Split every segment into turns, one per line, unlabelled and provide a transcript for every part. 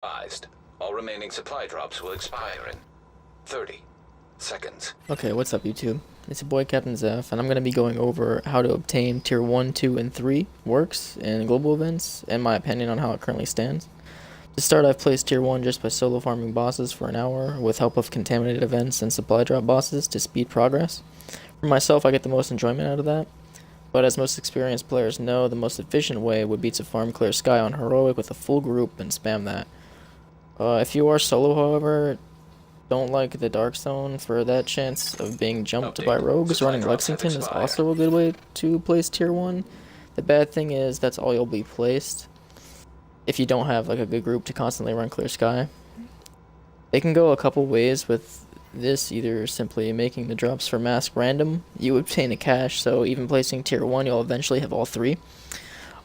Advised. All remaining supply drops will expire in 30 seconds.
Okay, what's up YouTube? It's your boy Captain Zeph, and I'm going to be going over how to obtain Tier 1, 2, and 3 works in global events, and my opinion on how it currently stands. To start, I've placed Tier 1 just by solo farming bosses for an hour, with help of contaminated events and supply drop bosses to speed progress. For myself, I get the most enjoyment out of that, but as most experienced players know, the most efficient way would be to farm Clear Sky on Heroic with a full group and spam that. If you are solo, however, don't like the Dark Zone for that chance of being jumped by rogues. Running Lexington is also a good way to place Tier 1. The bad thing is that's all you'll be placed if you don't have like a good group to constantly run Clear Sky. They can go a couple ways with this, either simply making the drops for mask random, you obtain a cache, so even placing Tier 1 you'll eventually have all three.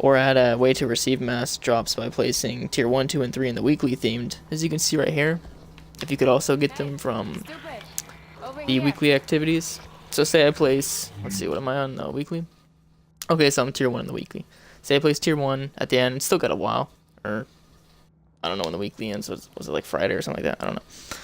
Or add a way to receive mask drops by placing Tier 1, 2, and 3 in the weekly themed, as you can see right here. If you could also get them from the weekly activities. So say I place, let's see, what am I on the weekly? Okay, so I'm Tier 1 in the weekly. Say I place Tier 1 at the end, still got a while, or I don't know when the weekly ends, was it like Friday or something like that? I don't know.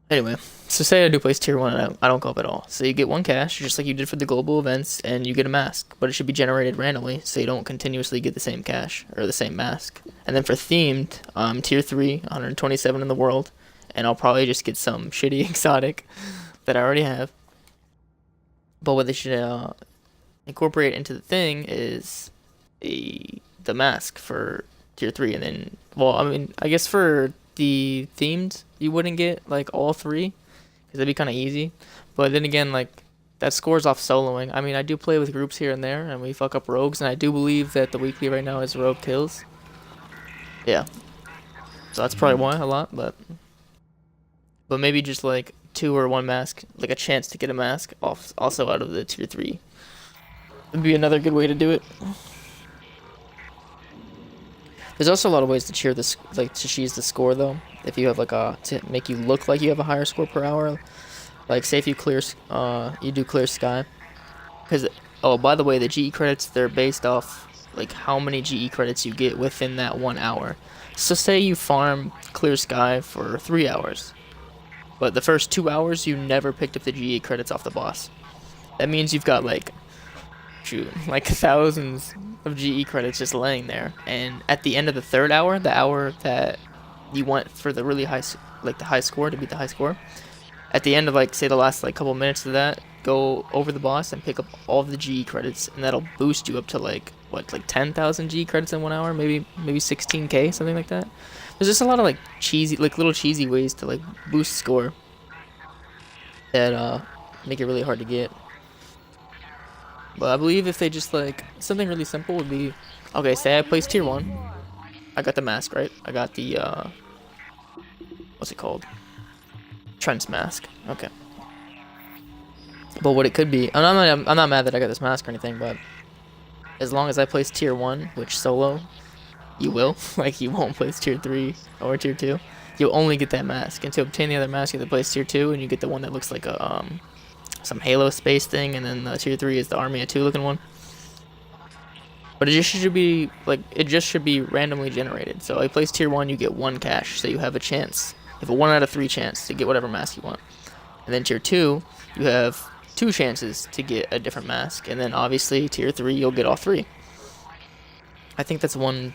Anyway, so say I do place Tier 1 and I don't go up at all. So you get one cache, just like you did for the global events, and you get a mask. But it should be generated randomly, so you don't continuously get the same cache, or the same mask. And then for themed, Tier 3, 127 in the world, and I'll probably just get some shitty exotic that I already have. But what they should incorporate into the thing is the mask for Tier 3, and then, well, I mean, I guess for the themed, you wouldn't get like all three, because that'd be kind of easy. But then again, like, that scores off soloing. I mean, I do play with groups here and there, and we fuck up rogues, and I do believe that the weekly right now is rogue kills. Yeah, so that's probably why a lot, but maybe just like 2 or 1 mask, like a chance to get a mask off also out of the Tier 3 would be another good way to do it. There's also a lot of ways to cheer this, like to cheese the score though. If you have like to make you look like you have a higher score per hour, like say if you you do Clear Sky, because oh, by the way, the GE credits, they're based off like how many GE credits you get within that 1 hour. So say you farm Clear Sky for 3 hours, but the first 2 hours you never picked up the GE credits off the boss. That means you've got like thousands of GE credits just laying there, and at the end of the 3rd hour, the hour that you want for the really high, like the high score, to beat the high score, at the end of like say the last like couple minutes of that, go over the boss and pick up all of the GE credits, and that'll boost you up to like what, like 10,000 GE credits in 1 hour, maybe 16k, something like that. There's just a lot of like cheesy, like little cheesy ways to like boost score that make it really hard to get. But I believe if they just like something really simple would be, okay, say I placed Tier 1, I got the mask, right? I got the what's it called? Trent's mask. Okay. But what it could be, I'm not mad that I got this mask or anything, but as long as I place Tier 1, which solo you will, like you won't place Tier 3 or Tier 2, you'll only get that mask. And to obtain the other mask, you have to place Tier 2, and you get the one that looks like a some Halo space thing, and then the Tier 3 is the Army of 2 looking one. But it just should be randomly generated. So I place Tier 1, you get 1 cache, so you have a chance. You have a 1 out of 3 chance to get whatever mask you want. And then Tier 2, you have 2 chances to get a different mask, and then obviously Tier 3, you'll get all 3. I think that's one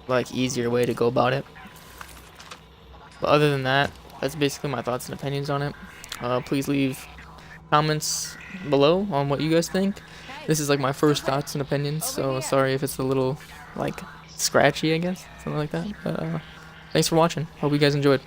like easier way to go about it. But other than that, that's basically my thoughts and opinions on it. Please leave comments below on what you guys think. This is like my first thoughts and opinions, so sorry if it's a little like scratchy, I guess, something like that. But thanks for watching. Hope you guys enjoyed.